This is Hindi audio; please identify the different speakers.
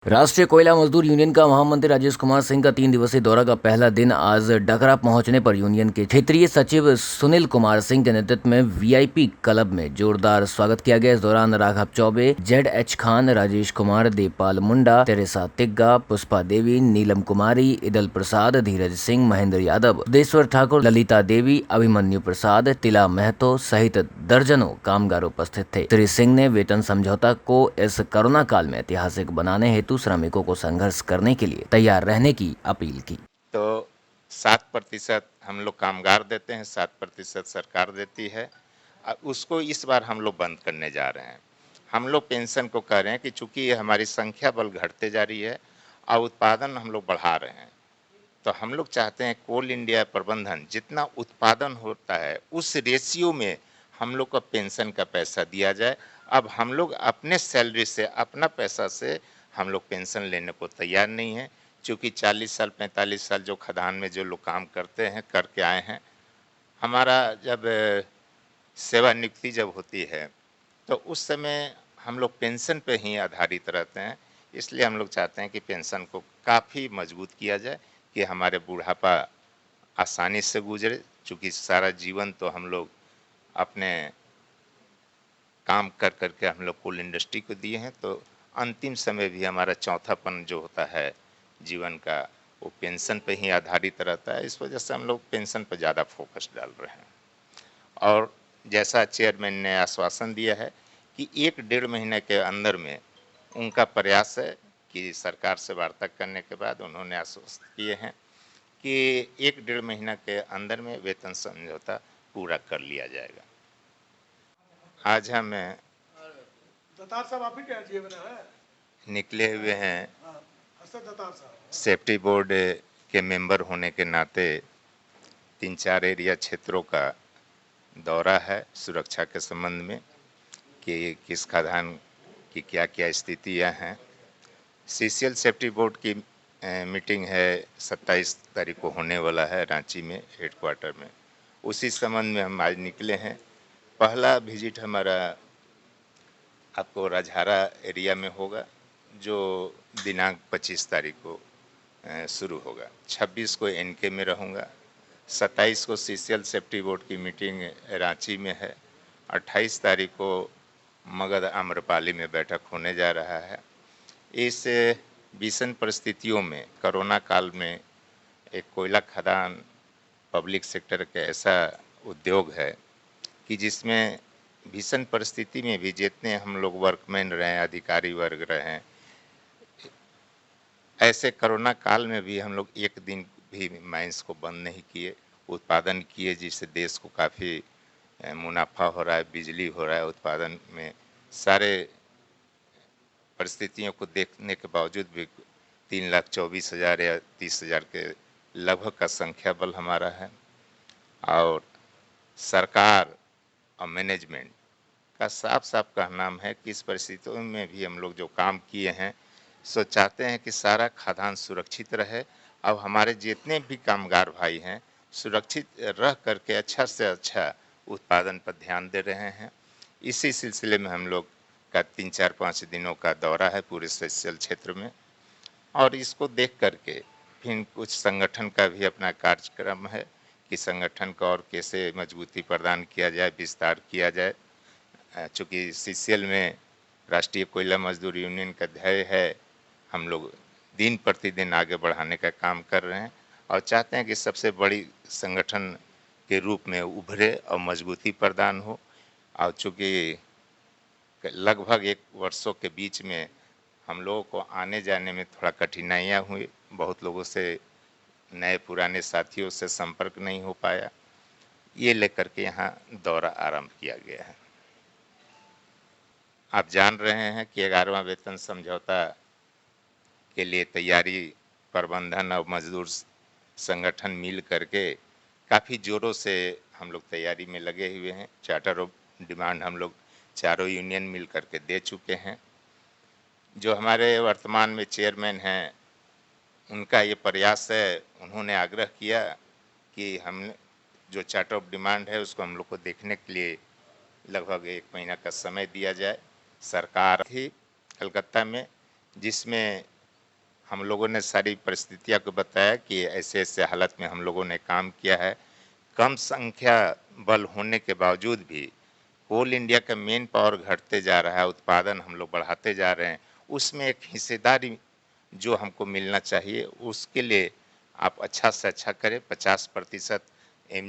Speaker 1: राष्ट्रीय कोयला मजदूर यूनियन का महामंत्री राजेश कुमार सिंह का 3 दिवसीय दौरा का पहला दिन आज डकरा पहुंचने पर यूनियन के क्षेत्रीय सचिव सुनील कुमार सिंह के नेतृत्व में वीआईपी क्लब में जोरदार स्वागत किया गया। इस दौरान राघव चौबे, जेड.एच. खान, राजेश कुमार, देवपाल मुंडा, तेरेसा तिग्गा, पुष्पा देवी, नीलम कुमारी, इदल प्रसाद, धीरज सिंह, महेंद्र यादव, देश्वर ठाकुर, ललिता देवी, अभिमन्यु प्रसाद, तिला महतो सहित दर्जनों कामगार उपस्थित थे। श्री सिंह ने वेतन समझौता को इस कोरोना काल में ऐतिहासिक बनाने हेतु श्रमिकों को संघर्ष करने के लिए तैयार रहने की अपील की।
Speaker 2: तो 7% हम लोग कामगार देते हैं, 7% सरकार देती है। उसको इस बार हम लोग बंद करने जा रहे हैं। हम लोग पेंशन को कह रहे हैं कि चूंकि ये हमारी संख्या बल घटते जा रही है और उत्पादन हम लोग बढ़ा रहे हैं, तो हम लोग चाहते हैं कोल इंडिया प्रबंधन जितना उत्पादन होता है उस रेशियो में हम लोग का पेंशन का पैसा दिया जाए। अब हम लोग अपने सैलरी से, अपना पैसा से हम लोग पेंशन लेने को तैयार नहीं हैं, क्योंकि 40 साल 45 साल जो खदान में जो लोग काम करते हैं, करके आए हैं। हमारा जब सेवानिवृत्ति जब होती है तो उस समय हम लोग पेंशन पे ही आधारित रहते हैं। इसलिए हम लोग चाहते हैं कि पेंशन को काफ़ी मजबूत किया जाए कि हमारे बुढ़ापा आसानी से गुजरे, चूँकि सारा जीवन तो हम लोग अपने काम कर कर के हम लोग कोल इंडस्ट्री को दिए हैं, तो अंतिम समय भी हमारा चौथापन जो होता है जीवन का, वो पेंशन पे ही आधारित रहता है। इस वजह से हम लोग पेंशन पर ज़्यादा फोकस डाल रहे हैं। और जैसा चेयरमैन ने आश्वासन दिया है कि 1 डेढ़ महीने के अंदर में उनका प्रयास है कि सरकार से वार्ता करने के बाद उन्होंने आश्वस्त किए हैं कि 1 डेढ़ महीना के अंदर में वेतन समझौता पूरा कर लिया जाएगा। आज हम
Speaker 3: दतार साहब आप ही के एनजीओ में है?
Speaker 2: निकले हुए हैं
Speaker 3: हसन दतार साहब
Speaker 2: सेफ्टी बोर्ड के मेंबर होने के नाते 3-4 एरिया क्षेत्रों का दौरा है सुरक्षा के संबंध में कि किस खदान की क्या क्या स्थितियां हैं। सीसीएल सेफ्टी बोर्ड की मीटिंग है 27 तारीख को होने वाला है रांची में हेडक्वार्टर में। उसी संबंध में हम आज निकले हैं। पहला विजिट हमारा आपको राजहारा एरिया में होगा, जो दिनांक 25 तारीख को शुरू होगा। 26 को एनके में रहूँगा। 27 को सीसीएल सेफ्टी बोर्ड की मीटिंग रांची में है। 28 तारीख को मगध आम्रपाली में बैठक होने जा रहा है। इस भीषण परिस्थितियों में, कोरोना काल में, एक कोयला खदान पब्लिक सेक्टर का ऐसा उद्योग है कि जिसमें भीषण परिस्थिति में भी जितने हम लोग वर्कमैन रहे, अधिकारी वर्ग रहे, ऐसे कोरोना काल में भी हम लोग एक दिन भी माइंस को बंद नहीं किए, उत्पादन किए, जिससे देश को काफ़ी मुनाफा हो रहा है, बिजली हो रहा है उत्पादन में। सारे परिस्थितियों को देखने के बावजूद भी 3,24,000 या 30,000 के लगभग का संख्या बल हमारा है। और सरकार और मैनेजमेंट का साफ साफ कहना है कि इस परिस्थितियों में भी हम लोग जो काम किए हैं, सो चाहते हैं कि सारा खदान सुरक्षित रहे। अब हमारे जितने भी कामगार भाई हैं सुरक्षित रह करके अच्छा से अच्छा उत्पादन पर ध्यान दे रहे हैं। इसी सिलसिले में हम लोग का 3-4-5 दिनों का दौरा है पूरे सीसीएल क्षेत्र में, और इसको देख करके फिर कुछ संगठन का भी अपना कार्यक्रम है कि संगठन को और कैसे मजबूती प्रदान किया जाए, विस्तार किया जाए। चूँकि सीसीएल में राष्ट्रीय कोयला मजदूर यूनियन का ध्येय है, हम लोग दिन प्रतिदिन आगे बढ़ाने का काम कर रहे हैं और चाहते हैं कि सबसे बड़ी संगठन के रूप में उभरे और मजबूती प्रदान हो। और चूँकि लगभग 1 वर्षों के बीच में हम लोगों को आने जाने में थोड़ा कठिनाइयाँ हुई, बहुत लोगों से, नए पुराने साथियों से संपर्क नहीं हो पाया, ये लेकर के यहाँ दौरा आरंभ किया गया है। आप जान रहे हैं कि 11वां वेतन समझौता के लिए तैयारी प्रबंधन और मजदूर संगठन मिल करके काफ़ी ज़ोरों से हम लोग तैयारी में लगे हुए हैं। चार्टर ऑफ डिमांड हम लोग चारों यूनियन मिल करके दे चुके हैं। जो हमारे वर्तमान में चेयरमैन हैं, उनका ये प्रयास है, उन्होंने आग्रह किया कि हम जो चार्टर ऑफ डिमांड है उसको हम लोग को देखने के लिए लगभग 1 महीना का समय दिया जाए। सरकार थी कलकत्ता में, जिसमें हम लोगों ने सारी परिस्थितियाँ को बताया कि ऐसे-ऐसे हालत में हम लोगों ने काम किया है। कम संख्या बल होने के बावजूद भी कोल इंडिया का मेन पावर घटते जा रहा है, उत्पादन हम लोग बढ़ाते जा रहे हैं। उसमें एक हिस्सेदारी जो हमको मिलना चाहिए, उसके लिए आप अच्छा से अच्छा करें, 50% एमजी